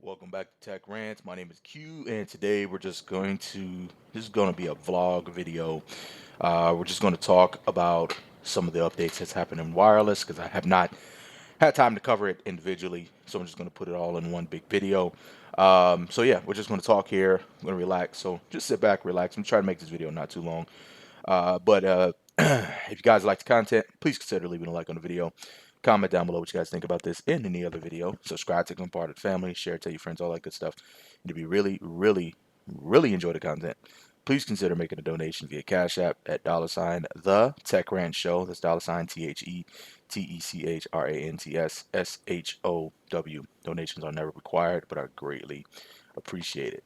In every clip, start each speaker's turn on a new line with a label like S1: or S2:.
S1: Welcome back to Tech Rants. My name is Q, and today this is going to be a vlog video. We're just going to talk about some of the updates that's happened in wireless because I have not had time to cover it individually, so I'm just going to put it all in one big video. So yeah, we're just going to talk here. I'm going to relax. So just sit back, relax. I'm trying to make this video not too long. But if you guys like the content, please consider leaving a like on the video. Comment down below what you guys think about this and any other video. Subscribe to become part of the family. Share, tell your friends, all that good stuff. And if you really enjoy the content, please consider making a donation via Cash App at $ the Tech Rant Show. That's $ TheTechrantsshow. Donations are never required, but are greatly appreciated.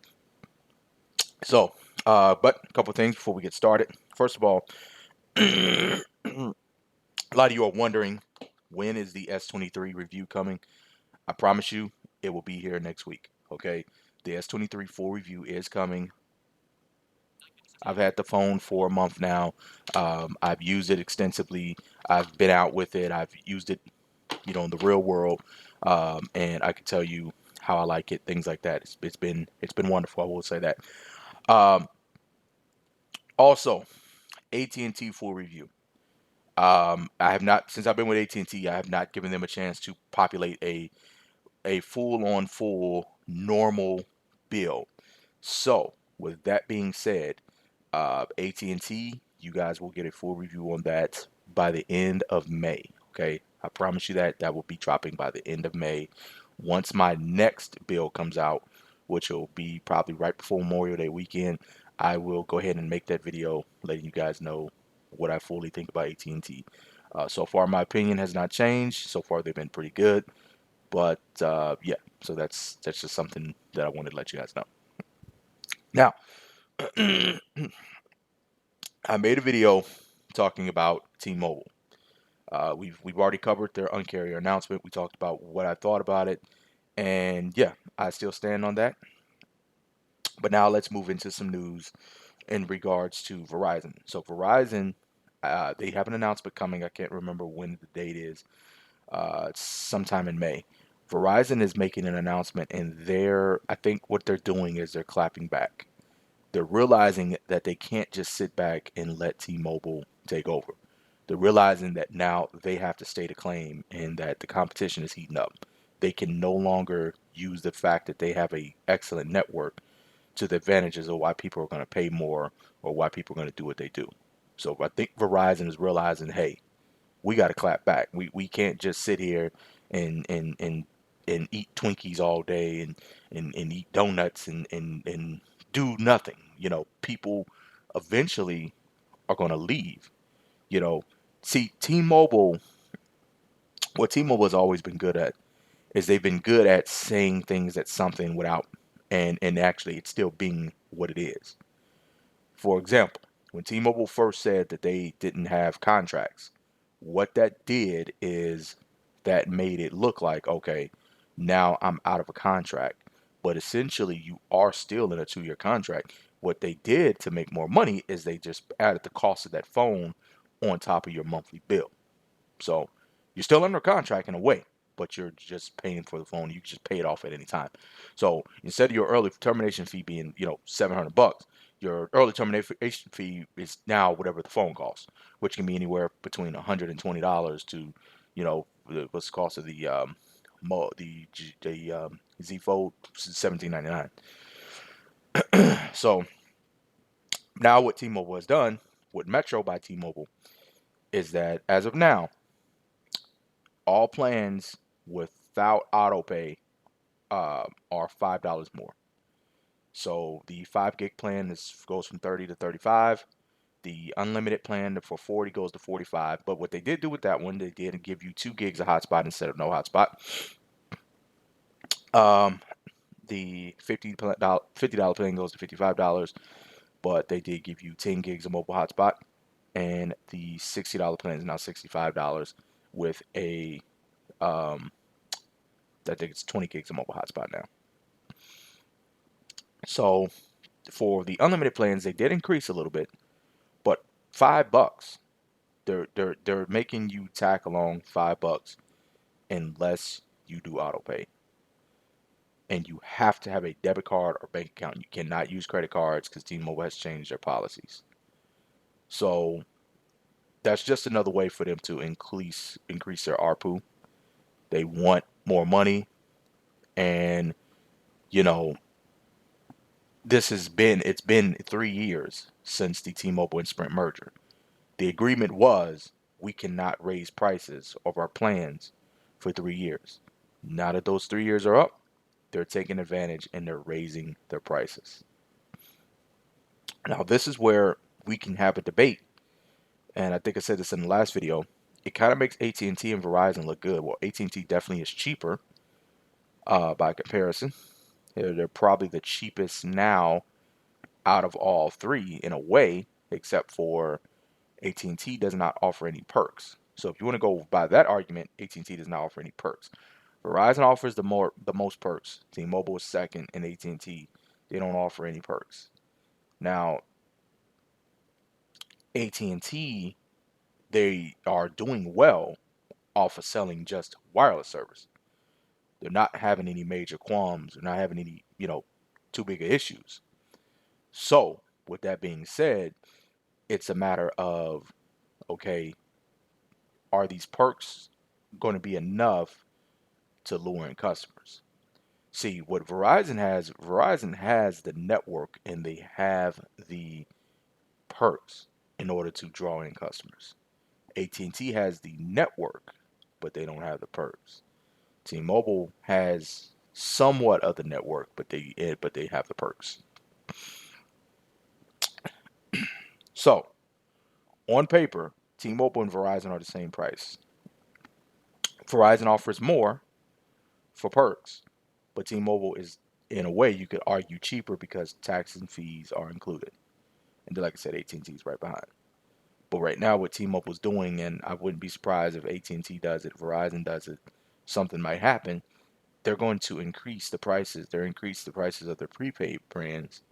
S1: So, but a couple things before we get started. First of all, a lot of you are wondering, when is the S23 review coming? I promise you it will be here next week. Okay, the S23 full review is coming. I've had the phone for a month now. I've used it extensively. I've been out with it. I've used it, in the real world, and I can tell you how I like it. Things like that. It's been wonderful. I will say that. Um, Also, AT&T full review. I have not, since I've been with AT&T, I have not given them a chance to populate a full normal bill. So, with that being said, AT&T, you guys will get a full review on that by the end of May. Okay, I promise you that will be dropping by the end of May. Once my next bill comes out, which will be probably right before Memorial Day weekend, I will go ahead and make that video letting you guys know what I fully think about AT&T. So far, my opinion has not changed. So far, they've been pretty good. But yeah, so that's just something that I wanted to let you guys know. Now, I made a video talking about T-Mobile. We've already covered their uncarrier announcement. We talked about what I thought about it, and yeah, I still stand on that. But now let's move into some news in regards to Verizon. So Verizon, they have an announcement coming. I can't remember when the date is. It's sometime in May. Verizon is making an announcement, and I think what they're doing is they're clapping back. They're realizing that they can't just sit back and let T-Mobile take over. They're realizing that now they have to state a claim and that the competition is heating up. They can no longer use the fact that they have a excellent network to the advantages of why people are going to pay more or why people are going to do what they do. So I think Verizon is realizing, hey, we got to clap back. We can't just sit here and and and and eat Twinkies all day and eat donuts and do nothing. People eventually are going to leave. You know, See, T-Mobile, what T-Mobile has always been good at is they've been good at saying things that something without and actually it's still being what it is. For example, when T-Mobile first said that they didn't have contracts, what that did is that made it look like, okay, now I'm out of a contract. But essentially, you are still in a 2-year contract. What they did to make more money is they just added the cost of that phone on top of your monthly bill. So you're still under contract in a way, but you're just paying for the phone. You can just pay it off at any time. So instead of your early termination fee being, $700, your early termination fee is now whatever the phone costs, which can be anywhere between $120 to, what's the cost of the Z Fold, 1799. So now what T-Mobile has done with Metro by T-Mobile is that as of now, all plans without auto pay are $5 more. So the 5 gig plan goes from 30 to 35. The unlimited plan for 40 goes to 45. But what they did do with that one, they did give you 2 gigs of hotspot instead of no hotspot. Um, the $50 plan goes to $55, but they did give you 10 gigs of mobile hotspot. And the $60 plan is now $65 with um, I think it's 20 gigs of mobile hotspot now. So for the unlimited plans, they did increase a little bit, but $5. They're making you tack along $5 unless you do auto pay. and you have to have a debit card or bank account. You cannot use credit cards because T-Mobile has changed their policies. So that's just another way for them to increase their ARPU. They want more money, and you know, it's been 3 years since the T-Mobile and Sprint merger. The agreement was we cannot raise prices of our plans for 3 years. Now that those 3 years are up, they're taking advantage and they're raising their prices. Now this is where we can have a debate, and I think I said this in the last video. It kind of makes AT&T and T and Verizon look good. Well, AT&T definitely is cheaper by comparison. They're probably the cheapest now out of all three in a way, except for AT&T does not offer any perks. So if you want to go by that argument, AT&T does not offer any perks. Verizon offers the most perks. T-Mobile is second, and AT&T they don't offer any perks. Now AT&T they are doing well off of selling just wireless service. They're not having any major qualms. They're not having any too big of issues. So with that being said, it's a matter of okay, are these perks going to be enough to lure in customers? See, what Verizon has the network and they have the perks in order to draw in customers. AT&T has the network, but they don't have the perks. T-Mobile has somewhat of the network, but they have the perks. So, on paper, T-Mobile and Verizon are the same price. Verizon offers more for perks, but T-Mobile is, in a way, you could argue cheaper because taxes and fees are included. And then, like I said, AT&T is right behind. But right now, what T-Mobile's doing, and I wouldn't be surprised if AT&T does it, Verizon does it, something might happen. They're going to increase the prices. They're increase the prices of their prepaid brands,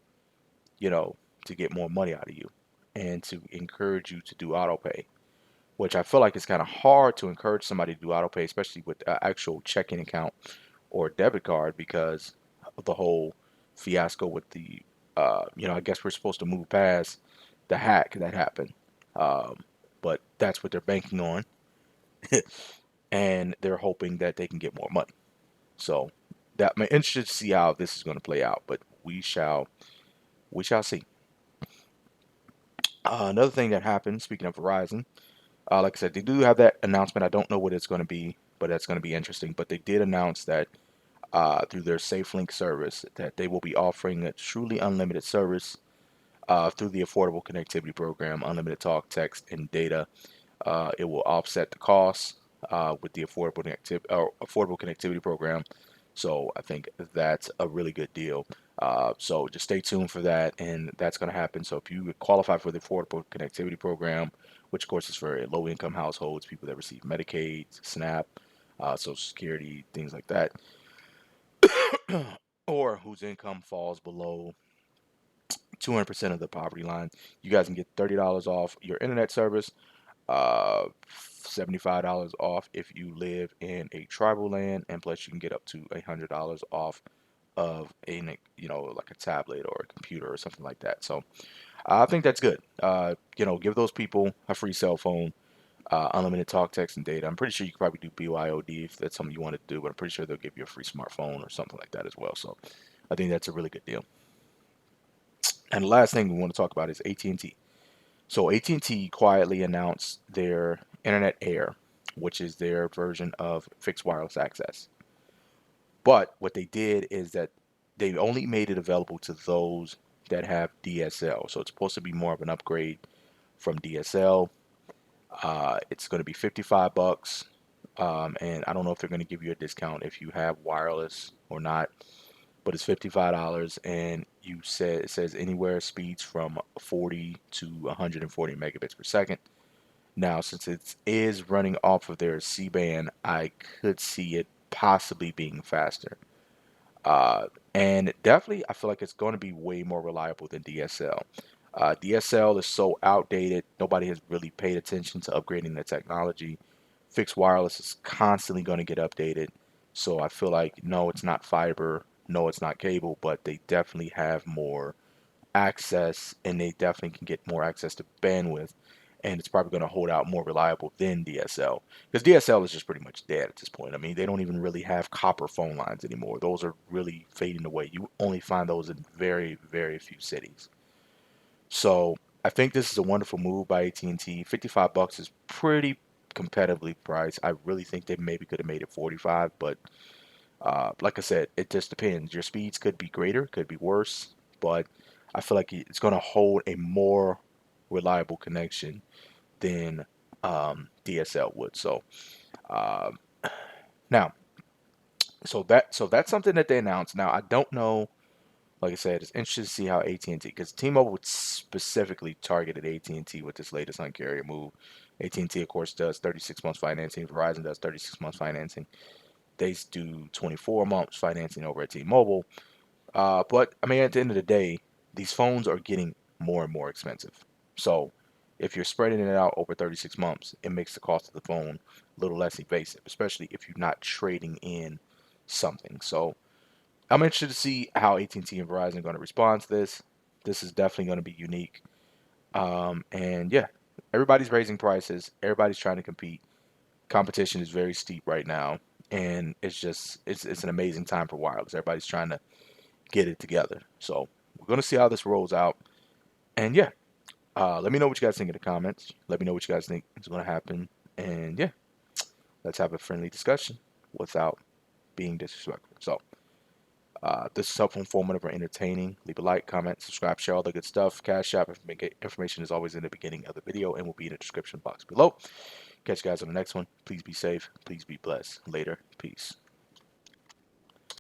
S1: you know, to get more money out of you and to encourage you to do auto pay, which I feel like it's kind of hard to encourage somebody to do auto pay, especially with an actual checking account or debit card because of the whole fiasco with the, I guess we're supposed to move past the hack that happened. Um, but that's what they're banking on, and they're hoping that they can get more money. So that I'm interested to see how this is going to play out, but we shall see. Another thing that happened, speaking of Verizon, like I said, they do have that announcement. I don't know what it's going to be, but that's going to be interesting. But they did announce that through their SafeLink service that they will be offering a truly unlimited service through the Affordable Connectivity Program, unlimited talk, text, and data. It will offset the costs with the Affordable Connectivity Program. So I think that's a really good deal. So just stay tuned for that, and that's going to happen. So if you qualify for the Affordable Connectivity Program, which of course is for low-income households, people that receive Medicaid, SNAP, Social Security, things like that, or whose income falls below 200% of the poverty line, you guys can get $30 off your internet service, $75 off if you live in a tribal land, and plus you can get up to $100 off of like a tablet or a computer or something like that. So I think that's good. Give those people a free cell phone, unlimited talk, text, and data. I'm pretty sure you could probably do BYOD if that's something you want to do, but I'm pretty sure they'll give you a free smartphone or something like that as well. So I think that's a really good deal. And the last thing we want to talk about is AT&T. So AT&T quietly announced their Internet Air, which is their version of fixed wireless access. But what they did is that they only made it available to those that have DSL. So it's supposed to be more of an upgrade from DSL. It's going to be $55, and I don't know if they're going to give you a discount if you have wireless or not. But it's $55, and it says anywhere speeds from 40 to 140 megabits per second. Now, since it is running off of their C band, I could see it possibly being faster. And definitely, I feel like it's going to be way more reliable than DSL. DSL is so outdated, nobody has really paid attention to upgrading the technology. Fixed wireless is constantly going to get updated. So I feel like, no, it's not fiber. No, it's not cable, but they definitely have more access, and they definitely can get more access to bandwidth, and it's probably going to hold out more reliable than DSL, because DSL is just pretty much dead at this point. I mean, they don't even really have copper phone lines anymore. Those are really fading away. You only find those in very, very few cities. So I think this is a wonderful move by AT&T. 55 bucks is pretty competitively priced. I really think they maybe could have made it 45, but like I said, it just depends. Your speeds could be greater, could be worse, but I feel like it's going to hold a more reliable connection than DSL would. So um, now, so that's something that they announced. Now I don't know. Like I said, it's interesting to see how AT&T, because T-Mobile specifically targeted AT&T with this latest Un-carrier move. AT&T, of course, does 36 months financing. Verizon does 36 months financing. They do 24 months financing over at T-Mobile. But I mean, at the end of the day, these phones are getting more and more expensive. So if you're spreading it out over 36 months, it makes the cost of the phone a little less evasive, especially if you're not trading in something. So I'm interested to see how AT&T and T and Verizon are going to respond to this. This is definitely going to be unique. And yeah, everybody's raising prices. Everybody's trying to compete. Competition is very steep right now, and it's an amazing time for wireless. Everybody's trying to get it together. So we're gonna see how this rolls out. And yeah, let me know what you guys think in the comments. Let me know what you guys think is gonna happen. And yeah, let's have a friendly discussion without being disrespectful. So this is helpful, informative, or entertaining. Leave a like, comment, subscribe, share all the good stuff. Cash App information is always in the beginning of the video and will be in the description box below. Catch you guys on the next one. Please be safe. Please be blessed. Later. Peace.